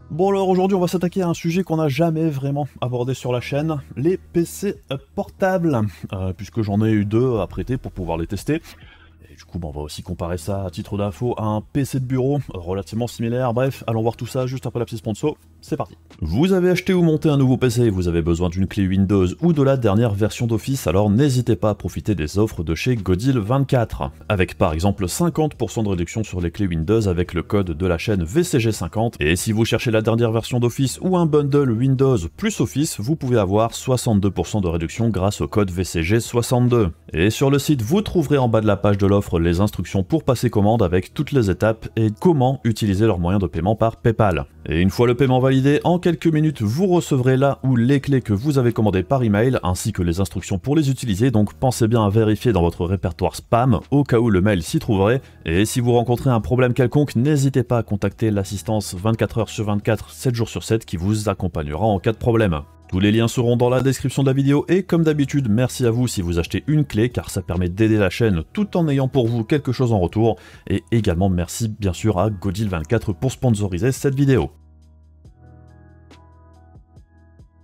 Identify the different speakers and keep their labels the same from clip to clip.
Speaker 1: Bon alors aujourd'hui on va s'attaquer à un sujet qu'on n'a jamais vraiment abordé sur la chaîne, les PC portables, puisque j'en ai eu deux à prêter pour pouvoir les tester. Et du coup on va aussi comparer ça à titre d'info à un PC de bureau relativement similaire. Bref, allons voir tout ça juste après la petite sponsor. C'est parti. Vous avez acheté ou monté un nouveau PC, vous avez besoin d'une clé Windows ou de la dernière version d'Office, alors n'hésitez pas à profiter des offres de chez Godil24. Avec par exemple 50% de réduction sur les clés Windows avec le code de la chaîne VCG50. Et si vous cherchez la dernière version d'Office ou un bundle Windows plus Office, vous pouvez avoir 62% de réduction grâce au code VCG62. Et sur le site, vous trouverez en bas de la page de l'offre les instructions pour passer commande avec toutes les étapes et comment utiliser leur moyen de paiement par PayPal. Et une fois le paiement validé, en quelques minutes, vous recevrez là où les clés que vous avez commandées par email, ainsi que les instructions pour les utiliser, donc pensez bien à vérifier dans votre répertoire spam, au cas où le mail s'y trouverait. Et si vous rencontrez un problème quelconque, n'hésitez pas à contacter l'assistance 24h sur 24, 7 jours sur 7, qui vous accompagnera en cas de problème. Tous les liens seront dans la description de la vidéo et comme d'habitude, merci à vous si vous achetez une clé car ça permet d'aider la chaîne tout en ayant pour vous quelque chose en retour. Et également merci bien sûr à Godil24 pour sponsoriser cette vidéo.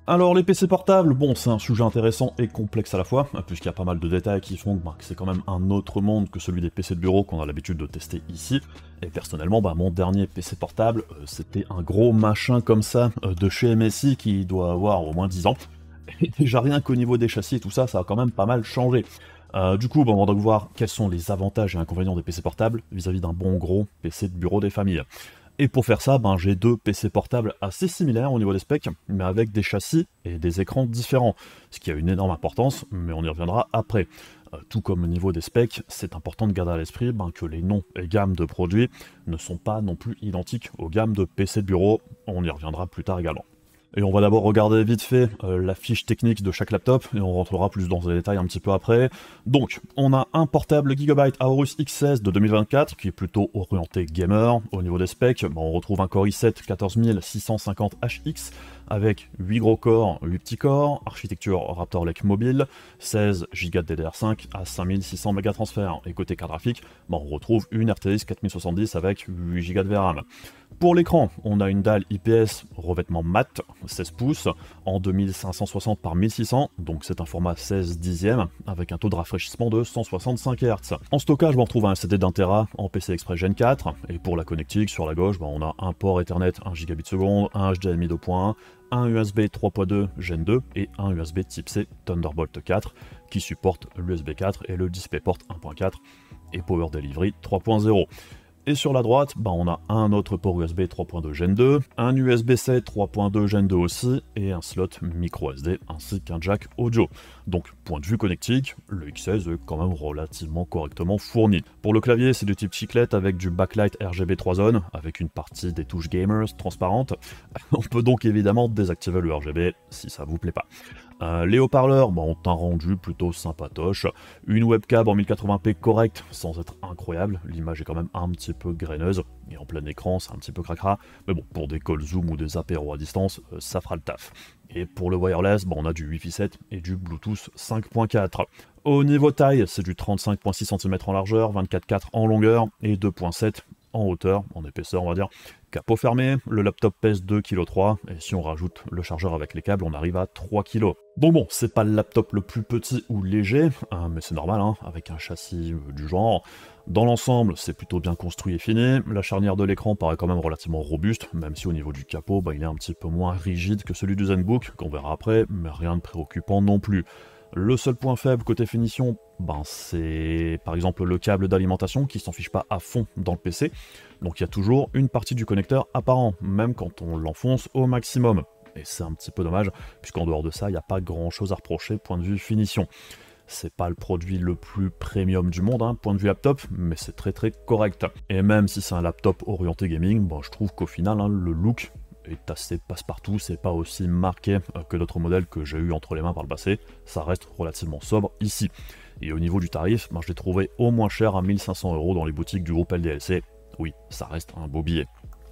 Speaker 1: Alors les PC portables, bon c'est un sujet intéressant et complexe à la fois, puisqu'il y a pas mal de détails qui font que c'est quand même un autre monde que celui des PC de bureau qu'on a l'habitude de tester ici. Et personnellement, mon dernier PC portable, c'était un gros machin comme ça, de chez MSI qui doit avoir au moins 10 ans. Et déjà rien qu'au niveau des châssis et tout ça, ça a quand même pas mal changé. Du coup, on va donc voir quels sont les avantages et inconvénients des PC portables vis-à-vis d'un bon gros PC de bureau des familles. Et pour faire ça, j'ai deux PC portables assez similaires au niveau des specs, mais avec des châssis et des écrans différents, ce qui a une énorme importance, mais on y reviendra après. Tout comme au niveau des specs, c'est important de garder à l'esprit que les noms et gammes de produits ne sont pas non plus identiques aux gammes de PC de bureau, on y reviendra plus tard également. Et on va d'abord regarder vite fait la fiche technique de chaque laptop, et on rentrera plus dans les détails un petit peu après. Donc, on a un portable Gigabyte Aorus X16 de 2024, qui est plutôt orienté gamer. Au niveau des specs, on retrouve un Core i7 14650HX, avec 8 gros corps, 8 petits corps, architecture Raptor Lake mobile, 16 Go de DDR5 à 5600 MB transfert. Et côté carte graphique, on retrouve une RTX 4070 avec 8 Go de VRAM. Pour l'écran, on a une dalle IPS revêtement mat, 16 pouces, en 2560 par 1600, donc c'est un format 16 dixième, avec un taux de rafraîchissement de 165 Hz. En stockage, on retrouve un SSD d'1 Tera en PC Express Gen 4, et pour la connectique, sur la gauche, on a un port Ethernet 1 Gb/s, un HDMI 2.1, un USB 3.2 Gen 2 et un USB Type C Thunderbolt 4 qui supporte l'USB 4 et le DisplayPort 1.4 et Power Delivery 3.0. Et sur la droite, on a un autre port USB 3.2 Gen 2, un USB-C 3.2 Gen 2 aussi, et un slot micro SD, ainsi qu'un jack audio. Donc, point de vue connectique, le X16 est quand même relativement correctement fourni. Pour le clavier, c'est du type chiclette avec du backlight RGB 3 zones, avec une partie des touches gamers transparentes. On peut donc évidemment désactiver le RGB si ça vous plaît pas. Les haut-parleurs ont un rendu plutôt sympatoche, une webcam en 1080p correcte sans être incroyable, l'image est quand même un petit peu graineuse, et en plein écran c'est un petit peu cracra, mais bon, pour des calls zoom ou des apéros à distance, ça fera le taf. Et pour le wireless, on a du Wi-Fi 7 et du Bluetooth 5.4. Au niveau taille, c'est du 35.6 cm en largeur, 24,4 en longueur et 2.7 en hauteur, en épaisseur on va dire. Capot fermé, le laptop pèse 2,3 kg, et si on rajoute le chargeur avec les câbles, on arrive à 3 kg. Donc bon, c'est pas le laptop le plus petit ou léger, mais c'est normal, avec un châssis du genre. Dans l'ensemble, c'est plutôt bien construit et fini, la charnière de l'écran paraît quand même relativement robuste, même si au niveau du capot, il est un petit peu moins rigide que celui du ZenBook, qu'on verra après, mais rien de préoccupant non plus. Le seul point faible côté finition, c'est par exemple le câble d'alimentation qui s'en fiche pas à fond dans le PC. Donc il y a toujours une partie du connecteur apparent, même quand on l'enfonce au maximum. Et c'est un petit peu dommage, puisqu'en dehors de ça, il n'y a pas grand chose à reprocher point de vue finition. C'est pas le produit le plus premium du monde, point de vue laptop, mais c'est très très correct. Et même si c'est un laptop orienté gaming, je trouve qu'au final, le look est assez passe-partout, c'est pas aussi marqué que d'autres modèles que j'ai eu entre les mains par le passé, ça reste relativement sobre ici. Et au niveau du tarif, je l'ai trouvé au moins cher à 1500 € dans les boutiques du groupe LDLC. Oui, ça reste un beau billet.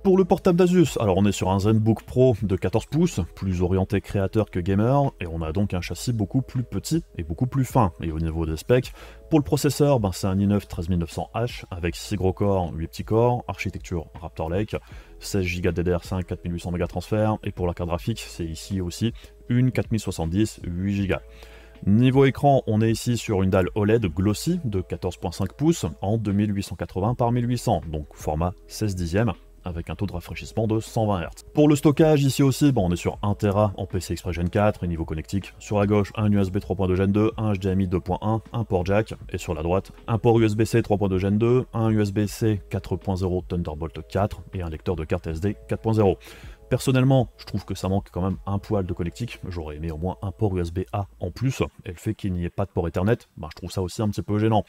Speaker 1: Pour le portable d'Asus, alors on est sur un ZenBook Pro de 14 pouces, plus orienté créateur que gamer, et on a donc un châssis beaucoup plus petit et beaucoup plus fin. Et au niveau des specs, pour le processeur, c'est un i9 13900H avec 6 gros corps, 8 petits corps, architecture Raptor Lake, 16 Go DDR5, 4800 Mega transfert, et pour la carte graphique, c'est ici aussi une 4070, 8 Go. Niveau écran, on est ici sur une dalle OLED glossy de 14.5 pouces en 2880 par 1800, donc format 16 dixièmes, avec un taux de rafraîchissement de 120 Hz. Pour le stockage, ici aussi, on est sur 1 Tera en PCI Express Gen 4, et niveau connectique, sur la gauche, un USB 3.2 Gen 2, un HDMI 2.1, un port jack, et sur la droite, un port USB-C 3.2 Gen 2, un USB-C 4.0 Thunderbolt 4, et un lecteur de carte SD 4.0. Personnellement, je trouve que ça manque quand même un poil de connectique, j'aurais aimé au moins un port USB-A en plus, et le fait qu'il n'y ait pas de port Ethernet, je trouve ça aussi un petit peu gênant.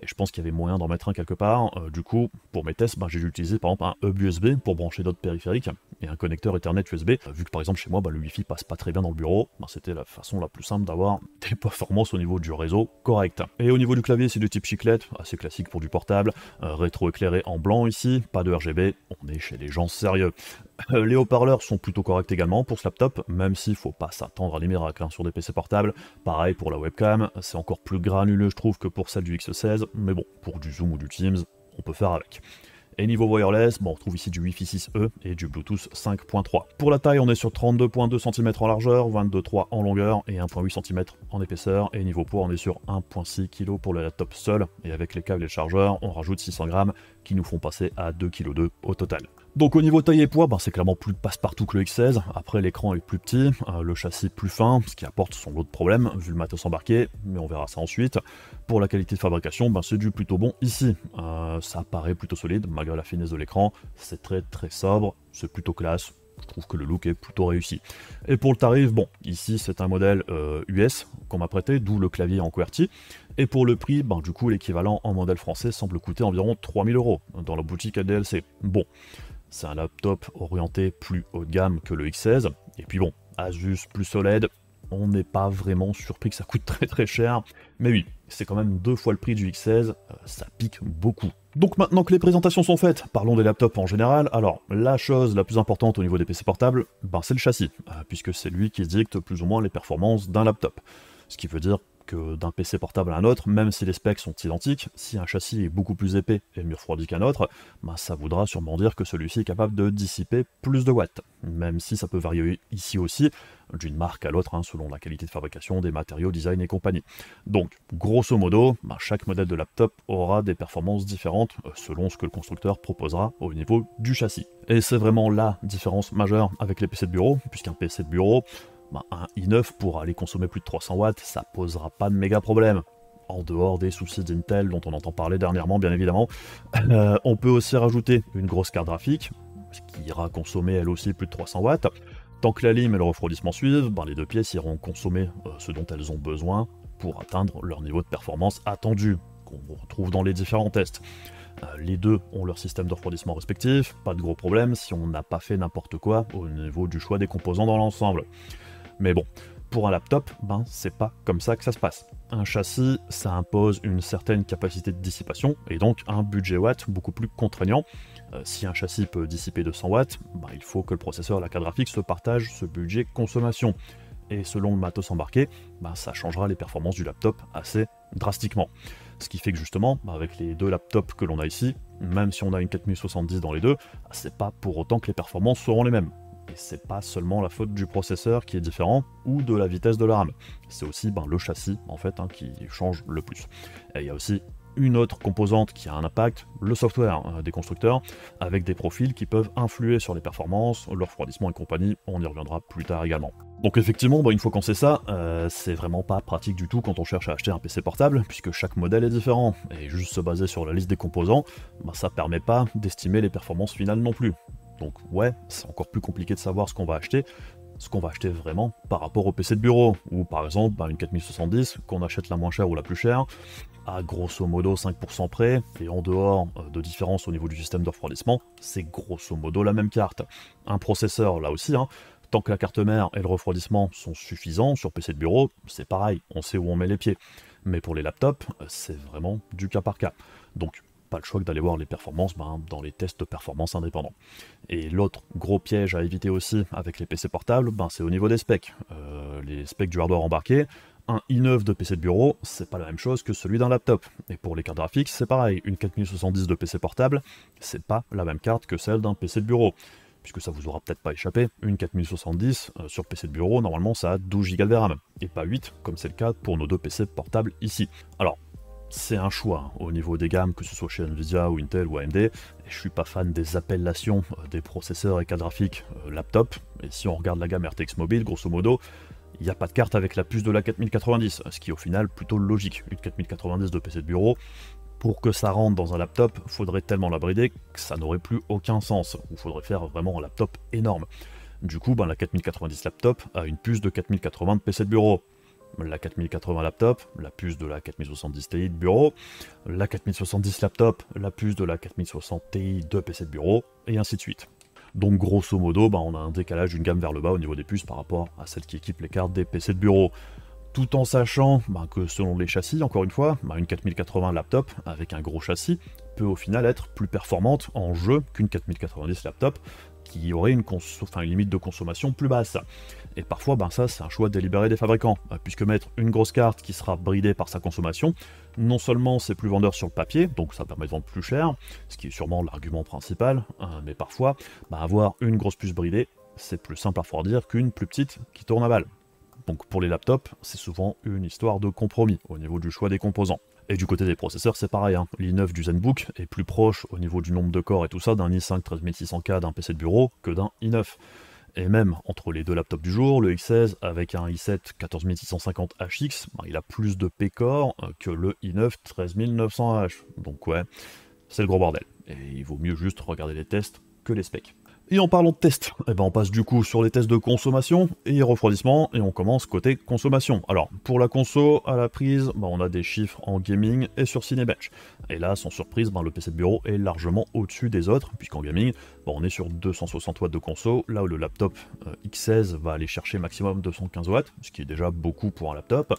Speaker 1: Et je pense qu'il y avait moyen d'en mettre un quelque part. Du coup, pour mes tests, j'ai utilisé par exemple un hub USB pour brancher d'autres périphériques et un connecteur Ethernet USB. Vu que par exemple chez moi, le Wi-Fi passe pas très bien dans le bureau, c'était la façon la plus simple d'avoir des performances au niveau du réseau correct. Et au niveau du clavier, c'est du type chiclette, assez classique pour du portable, rétro-éclairé en blanc ici, pas de RGB, on est chez les gens sérieux. Les haut-parleurs sont plutôt corrects également pour ce laptop, même s'il faut pas s'attendre à des miracles sur des PC portables. Pareil pour la webcam, c'est encore plus granuleux je trouve que pour celle du X16, mais bon, pour du Zoom ou du Teams, on peut faire avec. Et niveau wireless, on retrouve ici du Wi-Fi 6E et du Bluetooth 5.3. Pour la taille, on est sur 32.2 cm en largeur, 22.3 en longueur et 1.8 cm en épaisseur. Et niveau poids, on est sur 1.6 kg pour le laptop seul. Et avec les câbles et le chargeur, on rajoute 600 grammes qui nous font passer à 2,2 kg au total. Donc au niveau taille et poids, c'est clairement plus passe-partout que le X16. Après, l'écran est plus petit, le châssis plus fin, ce qui apporte son lot de problèmes vu le matos embarqué, mais on verra ça ensuite. Pour la qualité de fabrication, c'est du plutôt bon ici. Ça paraît plutôt solide malgré la finesse de l'écran, c'est très sobre, c'est plutôt classe. Je trouve que le look est plutôt réussi. Et pour le tarif, ici c'est un modèle US qu'on m'a prêté, d'où le clavier en QWERTY. Et pour le prix, du coup l'équivalent en modèle français semble coûter environ 3000 € dans la boutique ADLC. Bon, c'est un laptop orienté plus haut de gamme que le X16. Et puis Asus plus OLED, on n'est pas vraiment surpris que ça coûte très cher. Mais oui, c'est quand même 2 fois le prix du X16, ça pique beaucoup. Donc maintenant que les présentations sont faites, parlons des laptops en général. Alors, la chose la plus importante au niveau des PC portables, c'est le châssis, puisque c'est lui qui dicte plus ou moins les performances d'un laptop. Ce qui veut dire que d'un PC portable à un autre, même si les specs sont identiques, si un châssis est beaucoup plus épais et mieux refroidi qu'un autre, ça voudra sûrement dire que celui-ci est capable de dissiper plus de watts, même si ça peut varier ici aussi, d'une marque à l'autre, selon la qualité de fabrication, des matériaux, design et compagnie. Donc, grosso modo, chaque modèle de laptop aura des performances différentes selon ce que le constructeur proposera au niveau du châssis. Et c'est vraiment la différence majeure avec les PC de bureau, puisqu'un PC de bureau, un i9 pour aller consommer plus de 300 watts, ça posera pas de méga problème. En dehors des soucis d'Intel dont on entend parler dernièrement, bien évidemment. On peut aussi rajouter une grosse carte graphique, qui ira consommer elle aussi plus de 300 watts. Tant que la lime et le refroidissement suivent, les deux pièces iront consommer ce dont elles ont besoin pour atteindre leur niveau de performance attendu, qu'on retrouve dans les différents tests. Les deux ont leur système de refroidissement respectif, pas de gros problème si on n'a pas fait n'importe quoi au niveau du choix des composants dans l'ensemble. Mais bon, pour un laptop, c'est pas comme ça que ça se passe. Un châssis, ça impose une certaine capacité de dissipation, et donc un budget watt beaucoup plus contraignant. Si un châssis peut dissiper 200 watts, il faut que le processeur et la carte graphique se partagent ce budget consommation. Et selon le matos embarqué, ça changera les performances du laptop assez drastiquement. Ce qui fait que justement, avec les deux laptops que l'on a ici, même si on a une 4070 dans les deux, c'est pas pour autant que les performances seront les mêmes. Et c'est pas seulement la faute du processeur qui est différent, ou de la vitesse de la RAM. C'est aussi le châssis, en fait, qui change le plus. Et il y a aussi une autre composante qui a un impact, le software des constructeurs, avec des profils qui peuvent influer sur les performances, le refroidissement et compagnie, on y reviendra plus tard également. Donc effectivement, une fois qu'on sait ça, c'est vraiment pas pratique du tout quand on cherche à acheter un PC portable, puisque chaque modèle est différent, et juste se baser sur la liste des composants, ça permet pas d'estimer les performances finales non plus. Donc ouais, c'est encore plus compliqué de savoir ce qu'on va acheter vraiment par rapport au PC de bureau, ou par exemple une 4070, qu'on achète la moins chère ou la plus chère, à grosso modo 5% près, et en dehors de différence au niveau du système de refroidissement, c'est grosso modo la même carte. Un processeur là aussi, tant que la carte mère et le refroidissement sont suffisants sur PC de bureau, c'est pareil, on sait où on met les pieds. Mais pour les laptops, c'est vraiment du cas par cas. Donc pas le choix que d'aller voir les performances dans les tests de performance indépendants. Et l'autre gros piège à éviter aussi avec les PC portables, c'est au niveau des specs. Les specs du hardware embarqué, un i9 de PC de bureau, c'est pas la même chose que celui d'un laptop. Et pour les cartes graphiques, c'est pareil, une 4070 de PC portable, c'est pas la même carte que celle d'un PC de bureau. Puisque ça vous aura peut-être pas échappé, une 4070 sur PC de bureau, normalement ça a 12 Go de RAM, et pas 8, comme c'est le cas pour nos deux PC portables ici. Alors, c'est un choix au niveau des gammes, que ce soit chez Nvidia ou Intel ou AMD, et je suis pas fan des appellations des processeurs et cartes graphiques laptop, et si on regarde la gamme RTX Mobile, grosso modo, il n'y a pas de carte avec la puce de la 4090, ce qui est au final plutôt logique. Une 4090 de PC de bureau, pour que ça rentre dans un laptop, faudrait tellement la brider que ça n'aurait plus aucun sens, ou faudrait faire vraiment un laptop énorme. Du coup, la 4090 laptop a une puce de 4080 de PC de bureau. La 4080 laptop, la puce de la 4070 Ti de bureau, la 4070 laptop, la puce de la 4060 Ti de PC de bureau, et ainsi de suite. Donc grosso modo, on a un décalage d'une gamme vers le bas au niveau des puces par rapport à celles qui équipent les cartes des PC de bureau. Tout en sachant que selon les châssis, encore une fois, une 4080 laptop avec un gros châssis peut au final être plus performante en jeu qu'une 4090 laptop qui aurait une limite de consommation plus basse. Et parfois, ça c'est un choix délibéré des fabricants, puisque mettre une grosse carte qui sera bridée par sa consommation, non seulement c'est plus vendeur sur le papier, donc ça permet de vendre plus cher, ce qui est sûrement l'argument principal, mais parfois, avoir une grosse puce bridée, c'est plus simple à refroidir qu'une plus petite qui tourne à balle. Donc pour les laptops, c'est souvent une histoire de compromis au niveau du choix des composants. Et du côté des processeurs, c'est pareil, l'i9 du ZenBook est plus proche au niveau du nombre de corps et tout ça d'un i5 13600K d'un PC de bureau que d'un i9. Et même entre les deux laptops du jour, le X16 avec un i7 14650HX, il a plus de P-core que le i9 13900H. Donc ouais, c'est le gros bordel. Et il vaut mieux juste regarder les tests que les specs. Et en parlant de tests, on passe du coup sur les tests de consommation et refroidissement, et on commence côté consommation. Alors, pour la conso, à la prise, on a des chiffres en gaming et sur Cinebench. Et là, sans surprise, le PC de bureau est largement au-dessus des autres, puisqu'en gaming, on est sur 260 watts de conso, là où le laptop X16 va aller chercher maximum 215 watts, ce qui est déjà beaucoup pour un laptop.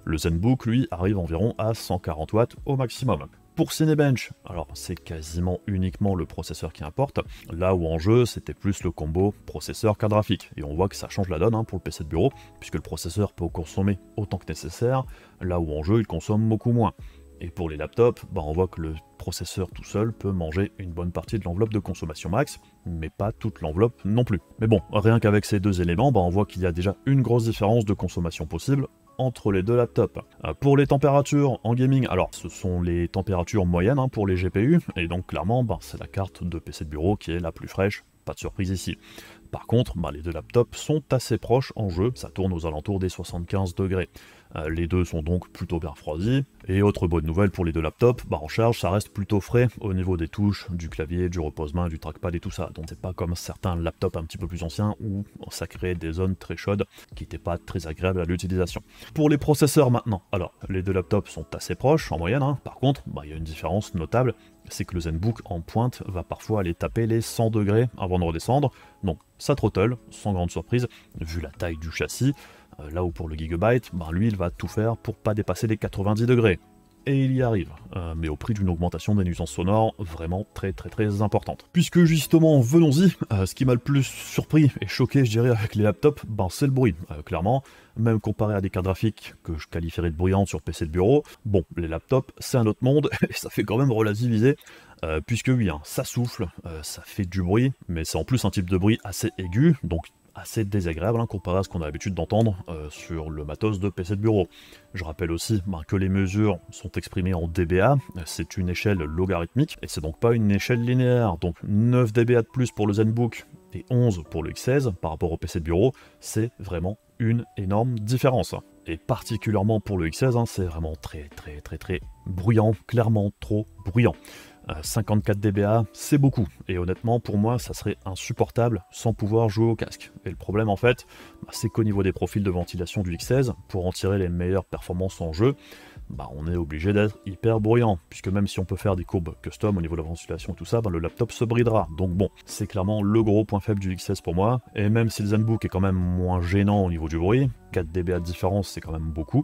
Speaker 1: Le ZenBook, lui, arrive environ à 140 watts au maximum. Pour Cinebench, alors c'est quasiment uniquement le processeur qui importe, là où en jeu c'était plus le combo processeur-carte graphique, et on voit que ça change la donne pour le PC de bureau, puisque le processeur peut consommer autant que nécessaire, là où en jeu il consomme beaucoup moins. Et pour les laptops, on voit que le processeur tout seul peut manger une bonne partie de l'enveloppe de consommation max, mais pas toute l'enveloppe non plus. Mais bon, rien qu'avec ces deux éléments, on voit qu'il y a déjà une grosse différence de consommation possible entre les deux laptops. Pour les températures en gaming, alors ce sont les températures moyennes pour les GPU, et donc clairement c'est la carte de PC de bureau qui est la plus fraîche, pas de surprise ici. Par contre, les deux laptops sont assez proches en jeu, ça tourne aux alentours des 75 degrés. Les deux sont donc plutôt bien refroidis. Et autre bonne nouvelle pour les deux laptops, en charge ça reste plutôt frais au niveau des touches, du clavier, du repose-main, du trackpad et tout ça. Donc c'est pas comme certains laptops un petit peu plus anciens où ça créait des zones très chaudes qui n'étaient pas très agréables à l'utilisation. Pour les processeurs maintenant, alors les deux laptops sont assez proches en moyenne, par contre il y a une différence notable, c'est que le ZenBook en pointe va parfois aller taper les 100 degrés avant de redescendre, donc ça throttle, sans grande surprise, vu la taille du châssis, là où pour le Gigabyte, lui il va tout faire pour pas dépasser les 90 degrés. Et il y arrive, mais au prix d'une augmentation des nuisances sonores vraiment très importante. Puisque justement, venons-y, ce qui m'a le plus surpris et choqué, je dirais, avec les laptops, c'est le bruit. Clairement, même comparé à des cartes graphiques que je qualifierais de bruyantes sur PC de bureau, les laptops, c'est un autre monde, et ça fait quand même relativiser, puisque oui, ça souffle, ça fait du bruit, mais c'est en plus un type de bruit assez aigu, donc assez désagréable comparé à ce qu'on a l'habitude d'entendre sur le matos de PC de bureau. Je rappelle aussi que les mesures sont exprimées en dBA, c'est une échelle logarithmique, et c'est donc pas une échelle linéaire, donc 9 dBA de plus pour le ZenBook et 11 pour le X16 par rapport au PC de bureau, c'est vraiment une énorme différence. Et particulièrement pour le X16, c'est vraiment très bruyant, clairement trop bruyant. 54 dBA, c'est beaucoup, et honnêtement pour moi ça serait insupportable sans pouvoir jouer au casque. Et le problème en fait, c'est qu'au niveau des profils de ventilation du X16, pour en tirer les meilleures performances en jeu, on est obligé d'être hyper bruyant, puisque même si on peut faire des courbes custom au niveau de la ventilation et tout ça, le laptop se bridera. Donc bon, c'est clairement le gros point faible du X16 pour moi, et même si le ZenBook est quand même moins gênant au niveau du bruit, 4 dBA de différence c'est quand même beaucoup,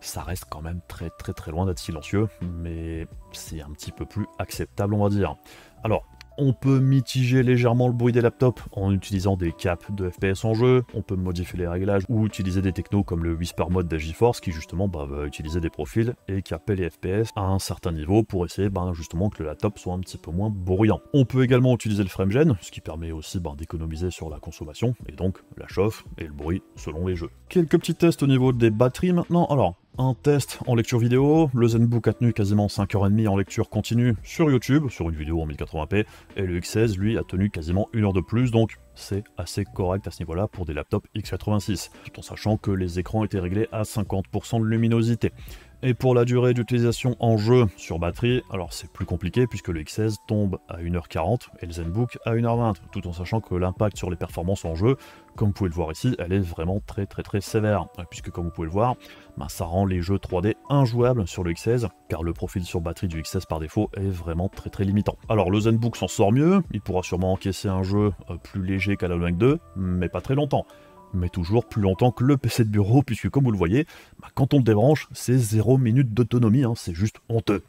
Speaker 1: ça reste quand même très loin d'être silencieux, mais c'est un petit peu plus acceptable on va dire. Alors, on peut mitiger légèrement le bruit des laptops en utilisant des caps de FPS en jeu, on peut modifier les réglages ou utiliser des technos comme le Whisper Mode de GeForce qui justement va utiliser des profils et caper les FPS à un certain niveau pour essayer justement que le laptop soit un petit peu moins bruyant. On peut également utiliser le FrameGen, ce qui permet aussi d'économiser sur la consommation et donc la chauffe et le bruit selon les jeux. Quelques petits tests au niveau des batteries maintenant. Alors, un test en lecture vidéo, le ZenBook a tenu quasiment 5h30 en lecture continue sur YouTube, sur une vidéo en 1080p, et le X16, lui, a tenu quasiment 1 heure de plus, donc c'est assez correct à ce niveau-là pour des laptops x86, tout en sachant que les écrans étaient réglés à 50% de luminosité. Et pour la durée d'utilisation en jeu sur batterie, alors c'est plus compliqué puisque le X16 tombe à 1h40 et le ZenBook à 1h20, tout en sachant que l'impact sur les performances en jeu, comme vous pouvez le voir ici, elle est vraiment très sévère, puisque comme vous pouvez le voir, ça rend les jeux 3D injouables sur le X16, car le profil sur batterie du X16 par défaut est vraiment très limitant. Alors le ZenBook s'en sort mieux, il pourra sûrement encaisser un jeu plus léger qu'à la Link 2, mais pas très longtemps. Mais toujours plus longtemps que le PC de bureau, puisque comme vous le voyez, quand on le débranche, c'est 0 minutes d'autonomie, c'est juste honteux.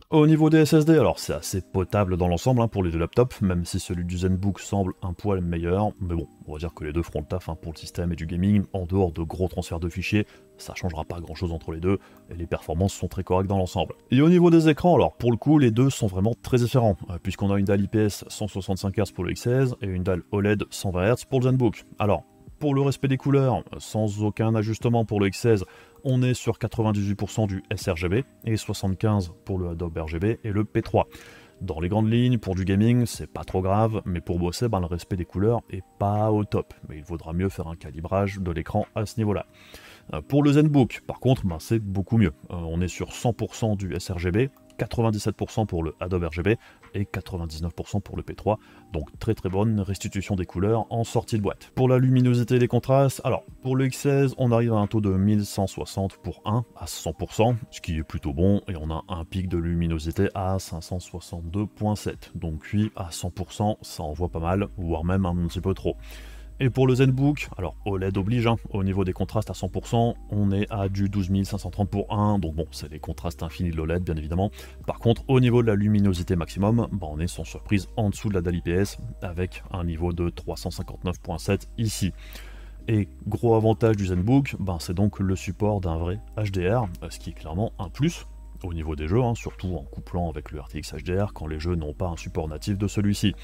Speaker 1: Au niveau des SSD, alors c'est assez potable dans l'ensemble pour les deux laptops, même si celui du ZenBook semble un poil meilleur, mais bon, on va dire que les deux feront le taf pour le système et du gaming, en dehors de gros transferts de fichiers, ça changera pas grand chose entre les deux, et les performances sont très correctes dans l'ensemble. Et au niveau des écrans, alors pour le coup, les deux sont vraiment très différents, puisqu'on a une dalle IPS 165 Hz pour le X16 et une dalle OLED 120 Hz pour le ZenBook. Alors, pour le respect des couleurs, sans aucun ajustement pour le X16, on est sur 98% du sRGB et 75% pour le Adobe RGB et le P3. Dans les grandes lignes, pour du gaming, c'est pas trop grave, mais pour bosser, le respect des couleurs est pas au top. Mais il vaudra mieux faire un calibrage de l'écran à ce niveau-là. Pour le ZenBook, par contre, c'est beaucoup mieux. On est sur 100% du sRGB, 97% pour le Adobe RGB et 99% pour le P3, donc très bonne restitution des couleurs en sortie de boîte. Pour la luminosité et les contrastes, alors pour le X16 on arrive à un taux de 1160 pour 1 à 100%, ce qui est plutôt bon, et on a un pic de luminosité à 562.7, donc oui à 100% ça envoie pas mal, voire même un petit peu trop. Et pour le ZenBook, alors OLED oblige, au niveau des contrastes à 100%, on est à du 12530 pour 1, donc bon, c'est les contrastes infinis de l'OLED bien évidemment. Par contre, au niveau de la luminosité maximum, on est sans surprise en dessous de la dalle IPS, avec un niveau de 359.7 ici. Et gros avantage du ZenBook, c'est donc le support d'un vrai HDR, ce qui est clairement un plus au niveau des jeux, surtout en couplant avec le RTX HDR quand les jeux n'ont pas un support natif de celui-ci.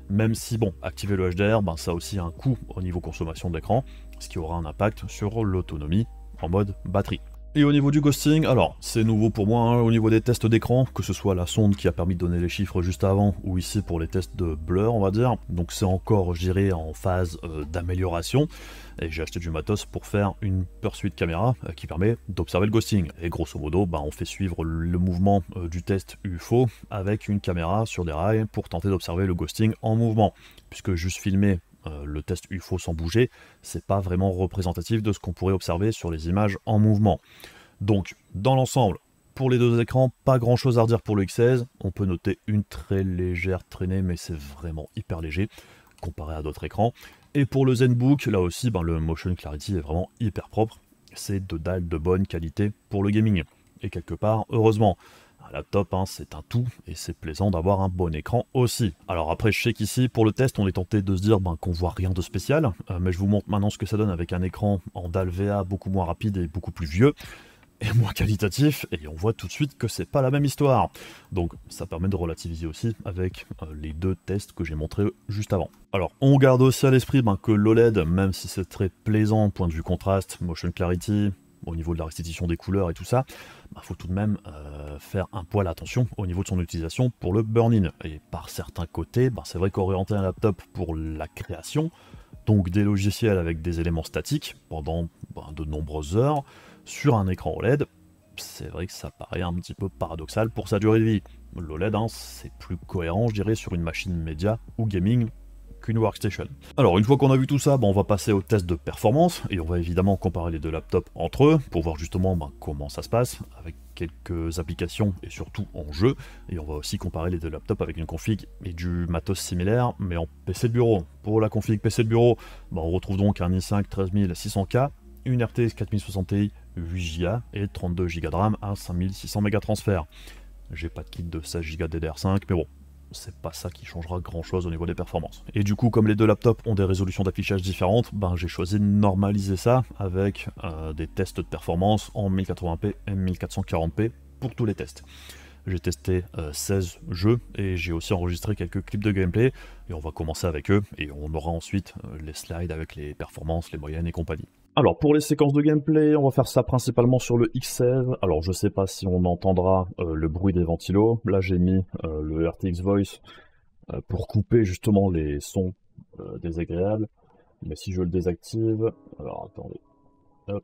Speaker 1: Même si, bon, activer le HDR, ça a aussi un coût au niveau consommation d'écran, ce qui aura un impact sur l'autonomie en mode batterie. Et au niveau du ghosting, alors c'est nouveau pour moi au niveau des tests d'écran, que ce soit la sonde qui a permis de donner les chiffres juste avant, ou ici pour les tests de blur on va dire, donc c'est encore je dirais en phase d'amélioration, et j'ai acheté du matos pour faire une Pursuit caméra qui permet d'observer le ghosting, et grosso modo on fait suivre le mouvement du test UFO avec une caméra sur des rails pour tenter d'observer le ghosting en mouvement, puisque juste filmer le test UFO sans bouger, c'est pas vraiment représentatif de ce qu'on pourrait observer sur les images en mouvement. Donc, dans l'ensemble, pour les deux écrans, pas grand chose à redire pour le X16, on peut noter une très légère traînée, mais c'est vraiment hyper léger, comparé à d'autres écrans. Et pour le ZenBook, là aussi, le Motion Clarity est vraiment hyper propre, c'est de dalles de bonne qualité pour le gaming. Et quelque part, heureusement, un laptop, c'est un tout, et c'est plaisant d'avoir un bon écran aussi. Alors après, je sais qu'ici, pour le test, on est tenté de se dire qu'on voit rien de spécial, mais je vous montre maintenant ce que ça donne avec un écran en dalle VA beaucoup moins rapide et beaucoup plus vieux, et moins qualitatif, et on voit tout de suite que c'est pas la même histoire. Donc ça permet de relativiser aussi avec les deux tests que j'ai montrés juste avant. Alors on garde aussi à l'esprit que l'OLED, même si c'est très plaisant point de vue contraste, motion clarity, au niveau de la restitution des couleurs et tout ça, faut tout de même faire un poil attention au niveau de son utilisation pour le burn-in. Et par certains côtés, c'est vrai qu'orienter un laptop pour la création, donc des logiciels avec des éléments statiques pendant de nombreuses heures, sur un écran OLED, c'est vrai que ça paraît un petit peu paradoxal pour sa durée de vie. L'OLED, c'est plus cohérent, je dirais, sur une machine média ou gaming qu'une workstation. Alors une fois qu'on a vu tout ça, on va passer au test de performance, et on va évidemment comparer les deux laptops entre eux, pour voir justement comment ça se passe, avec quelques applications et surtout en jeu, et on va aussi comparer les deux laptops avec une config et du matos similaire, mais en PC de bureau. Pour la config PC de bureau, on retrouve donc un i5 13600K, une RTX 4060 Ti 8 Go et 32 Go de RAM à 5600 MB transfert. J'ai pas de kit de 16 Go DDR5, mais bon, c'est pas ça qui changera grand chose au niveau des performances. Et du coup, comme les deux laptops ont des résolutions d'affichage différentes, ben j'ai choisi de normaliser ça avec des tests de performance en 1080p et 1440p pour tous les tests. J'ai testé 16 jeux et j'ai aussi enregistré quelques clips de gameplay et on va commencer avec eux et on aura ensuite les slides avec les performances, les moyennes et compagnie. Alors pour les séquences de gameplay, on va faire ça principalement sur le X16. Alors je sais pas si on entendra le bruit des ventilos. Là j'ai mis le RTX Voice pour couper justement les sons désagréables. Mais si je le désactive, alors attendez, hop,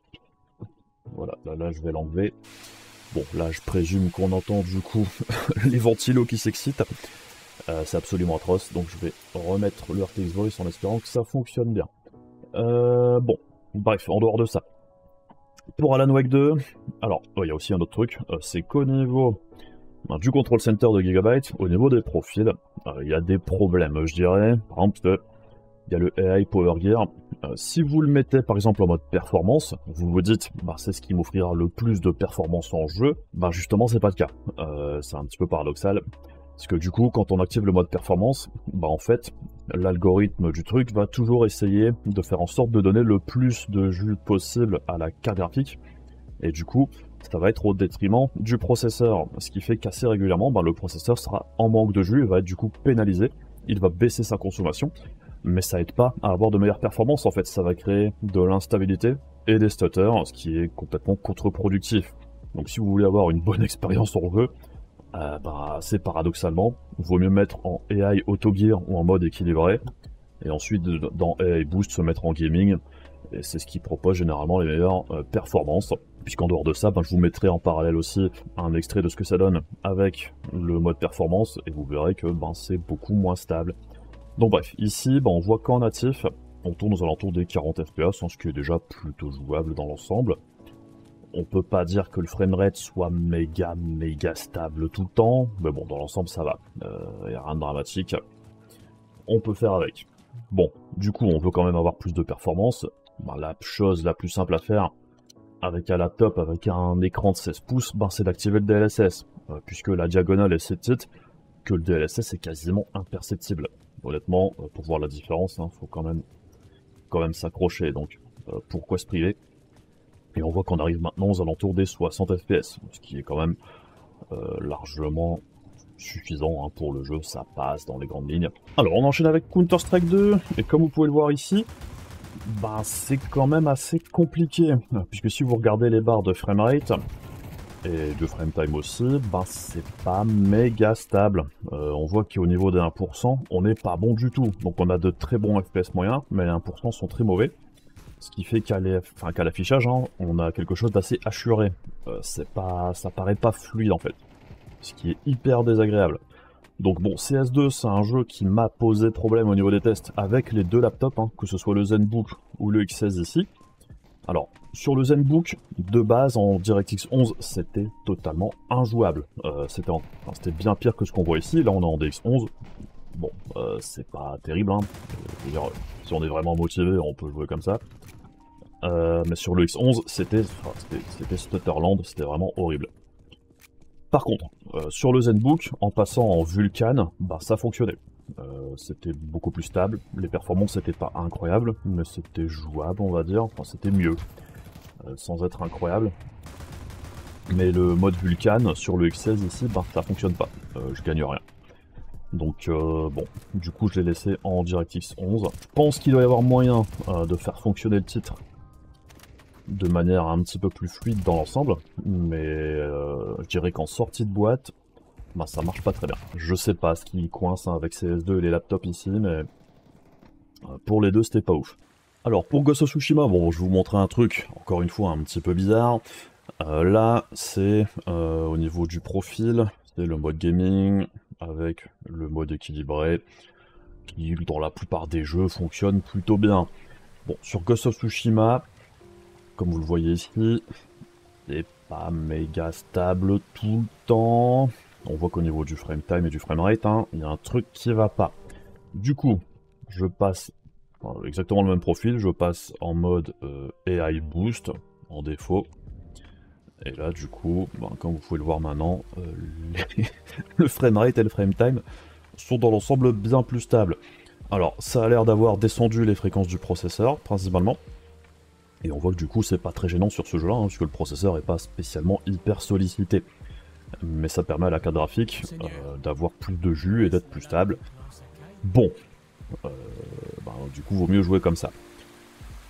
Speaker 1: voilà, là je vais l'enlever. Bon, là je présume qu'on entend du coup les ventilos qui s'excitent. C'est absolument atroce, donc je vais remettre le RTX Voice en espérant que ça fonctionne bien. Bon, bref, en dehors de ça. Pour Alan Wake 2, alors, il y a aussi un autre truc, c'est qu'au niveau du control center de Gigabyte, au niveau des profils, il y a des problèmes, je dirais. Par exemple, il y a le AI Power Gear. Si vous le mettez par exemple en mode performance, vous vous dites bah, c'est ce qui m'offrira le plus de performance en jeu, bah justement c'est pas le cas. C'est un petit peu paradoxal, parce que du coup quand on active le mode performance, bah en fait l'algorithme du truc va toujours essayer de faire en sorte de donner le plus de jus possible à la carte graphique, et du coup ça va être au détriment du processeur, ce qui fait qu'assez régulièrement bah, le processeur sera en manque de jus et va être du coup pénalisé, il va baisser sa consommation. Mais ça aide pas à avoir de meilleures performances en fait, ça va créer de l'instabilité et des stutters, ce qui est complètement contre-productif. Donc si vous voulez avoir une bonne expérience en jeu, bah, assez paradoxalement, il vaut mieux mettre en AI Auto Gear ou en mode équilibré, et ensuite dans AI Boost se mettre en gaming, et c'est ce qui propose généralement les meilleures performances. Puisqu'en dehors de ça, ben, je vous mettrai en parallèle aussi un extrait de ce que ça donne avec le mode performance, et vous verrez que ben, c'est beaucoup moins stable. Donc bref, ici, on voit qu'en natif, on tourne aux alentours des 40 fps, ce qui est déjà plutôt jouable dans l'ensemble. On peut pas dire que le framerate soit méga stable tout le temps, mais bon, dans l'ensemble ça va, y a rien de dramatique. On peut faire avec. Bon, du coup, on veut quand même avoir plus de performance. La chose la plus simple à faire, avec un laptop, avec un écran de 16 pouces, c'est d'activer le DLSS, puisque la diagonale est si petite que le DLSS est quasiment imperceptible. Honnêtement, pour voir la différence, faut quand même s'accrocher, donc pourquoi se priver? Et on voit qu'on arrive maintenant aux alentours des 60 fps, ce qui est quand même largement suffisant pour le jeu, ça passe dans les grandes lignes. Alors on enchaîne avec Counter-Strike 2, et comme vous pouvez le voir ici, c'est quand même assez compliqué, puisque si vous regardez les barres de framerate, et de frame time aussi, c'est pas méga stable. On voit qu'au niveau des 1%, on n'est pas bon du tout. Donc on a de très bons FPS moyens, mais les 1% sont très mauvais. Ce qui fait qu'à l'affichage, on a quelque chose d'assez hachuré. Ça paraît pas fluide en fait. Ce qui est hyper désagréable. Donc bon, CS2, c'est un jeu qui m'a posé problème au niveau des tests avec les deux laptops, que ce soit le ZenBook ou le X16 ici. Alors, sur le ZenBook, de base, en DirectX 11, c'était totalement injouable. C'était bien pire que ce qu'on voit ici. Là, on est en DX 11. Bon, c'est pas terrible, Je veux dire, si on est vraiment motivé, on peut jouer comme ça. Mais sur le X11, c'était Stutterland, c'était vraiment horrible. Par contre, sur le ZenBook, en passant en Vulkan, ça fonctionnait. C'était beaucoup plus stable, les performances n'étaient pas incroyables, mais c'était jouable on va dire, enfin c'était mieux, sans être incroyable. Mais le mode Vulkan sur le X16 ici, ça fonctionne pas, je gagne rien. Donc bon, du coup je l'ai laissé en DirectX 11. Je pense qu'il doit y avoir moyen de faire fonctionner le titre de manière un petit peu plus fluide dans l'ensemble, mais je dirais qu'en sortie de boîte, ça marche pas très bien. Je sais pas ce qui coince avec CS2 et les laptops ici, mais pour les deux c'était pas ouf. Alors pour Ghost of Tsushima, bon je vais vous montrer un truc, encore une fois un petit peu bizarre. Là c'est au niveau du profil, c'est le mode gaming avec le mode équilibré, qui dans la plupart des jeux fonctionne plutôt bien. Bon, sur Ghost of Tsushima, comme vous le voyez ici, c'est pas méga stable tout le temps. On voit qu'au niveau du frame time et du frame rate, il y a un truc qui va pas. Du coup, je passe exactement le même profil, je passe en mode AI Boost, en défaut. Et là, du coup, comme vous pouvez le voir maintenant, le frame rate et le frame time sont dans l'ensemble bien plus stables. Alors, ça a l'air d'avoir descendu les fréquences du processeur, principalement. Et on voit que du coup, c'est pas très gênant sur ce jeu-là, puisque le processeur est pas spécialement hyper sollicité. Mais ça permet à la carte graphique d'avoir plus de jus et d'être plus stable. Bon, du coup, vaut mieux jouer comme ça.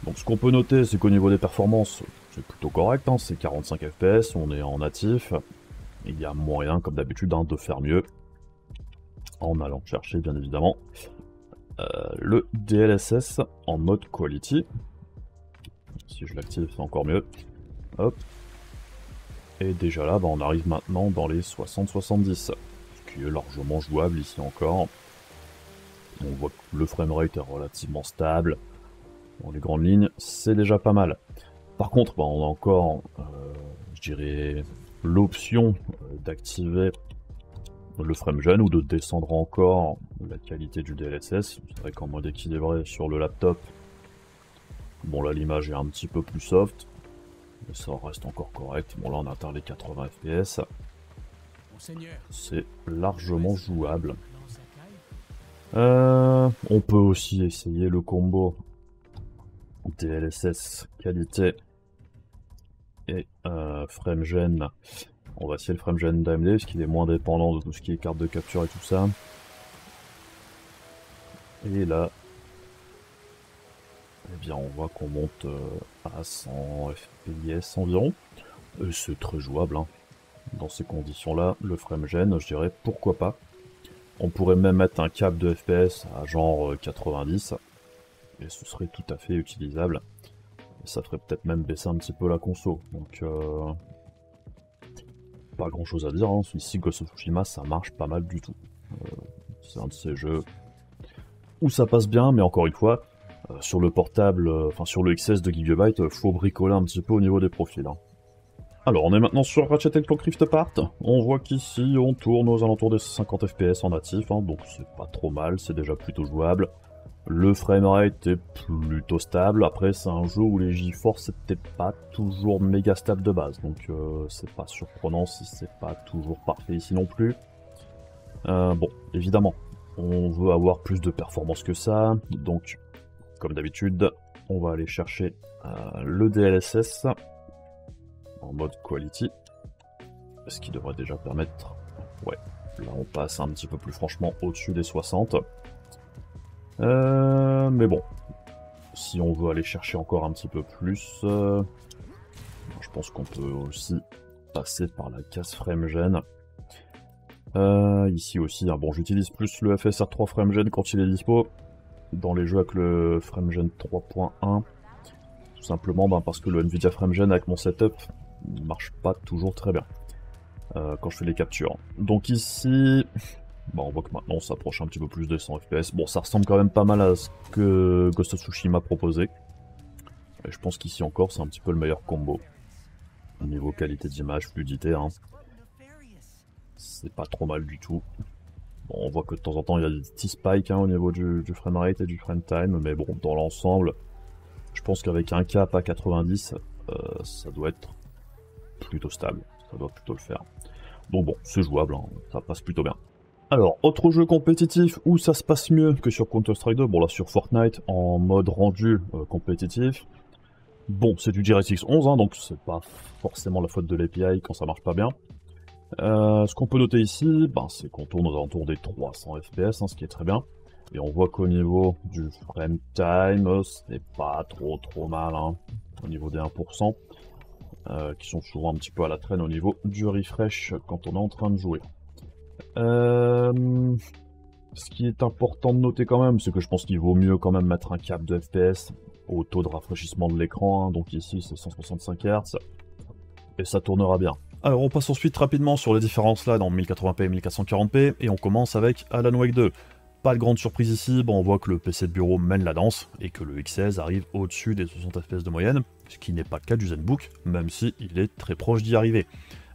Speaker 1: Donc ce qu'on peut noter, c'est qu'au niveau des performances, c'est plutôt correct, c'est 45 FPS, on est en natif. Il y a moyen, comme d'habitude, de faire mieux, en allant chercher, bien évidemment, le DLSS en mode quality. Si je l'active, c'est encore mieux. Hop. Et déjà là, on arrive maintenant dans les 60-70, ce qui est largement jouable ici encore. On voit que le framerate est relativement stable. Dans les grandes lignes, c'est déjà pas mal. Par contre, on a encore, je dirais, l'option d'activer le FrameGen ou de descendre encore la qualité du DLSS. C'est vrai qu'en mode équilibré sur le laptop, bon là l'image est un petit peu plus soft, mais ça reste encore correct. Bon là on atteint les 80 FPS, c'est largement jouable. On peut aussi essayer le combo DLSS qualité et FrameGen. On va essayer le FrameGen d'AMD parce qu'il est moins dépendant de tout ce qui est carte de capture et tout ça. Et là, eh bien on voit qu'on monte à 100 FPS environ. C'est très jouable. Dans ces conditions-là, le FrameGen, je dirais pourquoi pas. On pourrait même mettre un cap de FPS à genre 90. Et ce serait tout à fait utilisable. Et ça ferait peut-être même baisser un petit peu la conso. Donc pas grand chose à dire, ici Ghost of Tsushima ça marche pas mal du tout. C'est un de ces jeux où ça passe bien, mais encore une fois, sur le portable, sur le XS de Gigabyte, faut bricoler un petit peu au niveau des profils. Alors on est maintenant sur Ratchet & Clank Rift Apart. On voit qu'ici on tourne aux alentours des 50 FPS en natif, donc c'est pas trop mal, c'est déjà plutôt jouable. Le framerate est plutôt stable, après c'est un jeu où les GeForce c'était pas toujours méga stable de base, donc c'est pas surprenant si c'est pas toujours parfait ici non plus. Bon, évidemment, on veut avoir plus de performance que ça, donc comme d'habitude, on va aller chercher le DLSS en mode quality, ce qui devrait déjà permettre, ouais, là on passe un petit peu plus franchement au-dessus des 60. Mais bon, si on veut aller chercher encore un petit peu plus, je pense qu'on peut aussi passer par la case FrameGen. Ici aussi, bon, j'utilise plus le FSR3 FrameGen quand il est dispo, dans les jeux avec le FrameGen 3.1, tout simplement parce que le Nvidia FrameGen avec mon setup ne marche pas toujours très bien quand je fais les captures. Donc ici... on voit que maintenant on s'approche un petit peu plus des 100 FPS. Bon, ça ressemble quand même pas mal à ce que Ghost of Tsushima proposait. Et je pense qu'ici encore, c'est un petit peu le meilleur combo. Au niveau qualité d'image, fluidité, c'est pas trop mal du tout. Bon, on voit que de temps en temps, il y a des petits spikes au niveau du framerate et du frame time. Mais bon, dans l'ensemble, je pense qu'avec un cap à 90, ça doit être plutôt stable. Ça doit plutôt le faire. Donc bon, c'est jouable, ça passe plutôt bien. Alors, autre jeu compétitif où ça se passe mieux que sur Counter-Strike 2, bon là sur Fortnite en mode rendu compétitif. Bon, c'est du DirectX 11, donc c'est pas forcément la faute de l'API quand ça marche pas bien. Ce qu'on peut noter ici, c'est qu'on tourne aux alentours des 300 FPS, ce qui est très bien. Et on voit qu'au niveau du frame time, c'est pas trop mal, au niveau des 1%, qui sont souvent un petit peu à la traîne au niveau du refresh quand on est en train de jouer. Ce qui est important de noter quand même, c'est que je pense qu'il vaut mieux quand même mettre un cap de FPS au taux de rafraîchissement de l'écran, donc ici c'est 165 Hz, et ça tournera bien. Alors on passe ensuite rapidement sur les différences là dans 1080p et 1440p, et on commence avec Alan Wake 2. Pas de grande surprise ici, on voit que le PC de bureau mène la danse, et que le X16 arrive au-dessus des 60 FPS de moyenne, ce qui n'est pas le cas du ZenBook, même si il est très proche d'y arriver.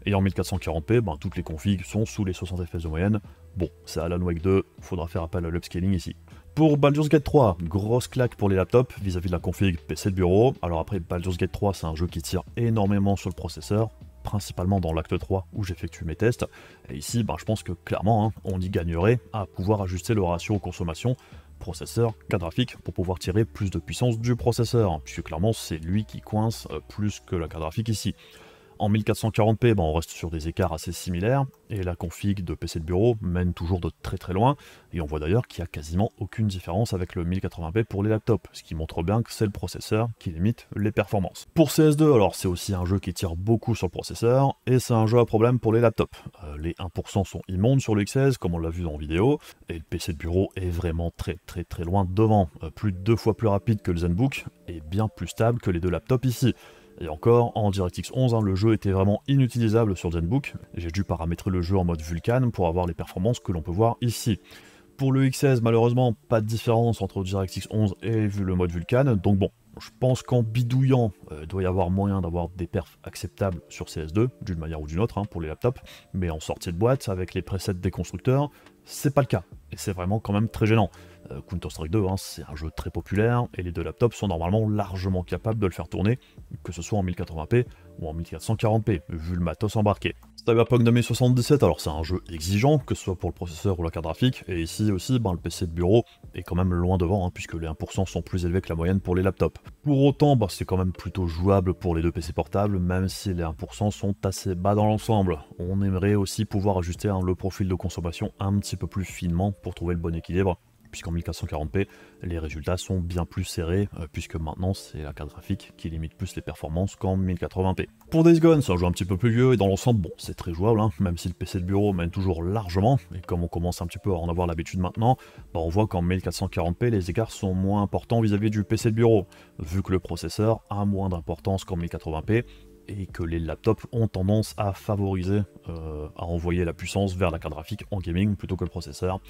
Speaker 1: Et en 1440p, toutes les configs sont sous les 60 FPS de moyenne. Bon, c'est Alan Wake 2, faudra faire appel à l'upscaling ici. Pour Baldur's Gate 3, grosse claque pour les laptops vis-à-vis de la config PC de bureau. Alors après, Baldur's Gate 3, c'est un jeu qui tire énormément sur le processeur. principalement dans l'acte 3 où j'effectue mes tests. Et ici, je pense que clairement, on y gagnerait à pouvoir ajuster le ratio consommation processeur, carte graphique, pour pouvoir tirer plus de puissance du processeur, puisque clairement c'est lui qui coince plus que la carte graphique ici. En 1440p, on reste sur des écarts assez similaires, et la config de PC de bureau mène toujours de très très loin, et on voit d'ailleurs qu'il n'y a quasiment aucune différence avec le 1080p pour les laptops, ce qui montre bien que c'est le processeur qui limite les performances. Pour CS2, alors c'est aussi un jeu qui tire beaucoup sur le processeur, et c'est un jeu à problème pour les laptops. Les 1% sont immondes sur le X16, comme on l'a vu en vidéo, et le PC de bureau est vraiment très loin devant, plus de 2 fois plus rapide que le ZenBook, et bien plus stable que les deux laptops ici. Et encore, en DirectX 11, le jeu était vraiment inutilisable sur ZenBook, j'ai dû paramétrer le jeu en mode Vulkan pour avoir les performances que l'on peut voir ici. Pour le X16, malheureusement, pas de différence entre DirectX 11 et le mode Vulkan, donc bon, je pense qu'en bidouillant, il doit y avoir moyen d'avoir des perfs acceptables sur CS2, d'une manière ou d'une autre, pour les laptops, mais en sortie de boîte, avec les presets des constructeurs, c'est pas le cas, et c'est vraiment quand même très gênant. Counter-Strike 2, c'est un jeu très populaire, et les deux laptops sont normalement largement capables de le faire tourner, que ce soit en 1080p ou en 1440p, vu le matos embarqué. Cyberpunk 2077, alors c'est un jeu exigeant, que ce soit pour le processeur ou la carte graphique, et ici aussi, le PC de bureau est quand même loin devant, puisque les 1% sont plus élevés que la moyenne pour les laptops. Pour autant, c'est quand même plutôt jouable pour les deux PC portables, même si les 1% sont assez bas dans l'ensemble. On aimerait aussi pouvoir ajuster le profil de consommation un petit peu plus finement pour trouver le bon équilibre, puisqu'en 1440p, les résultats sont bien plus serrés, puisque maintenant c'est la carte graphique qui limite plus les performances qu'en 1080p. Pour Days Gone, c'est un jeu un petit peu plus vieux, et dans l'ensemble, c'est très jouable, même si le PC de bureau mène toujours largement, et comme on commence un petit peu à en avoir l'habitude maintenant, on voit qu'en 1440p, les écarts sont moins importants vis-à-vis du PC de bureau, vu que le processeur a moins d'importance qu'en 1080p, et que les laptops ont tendance à favoriser, à envoyer la puissance vers la carte graphique en gaming plutôt que le processeur.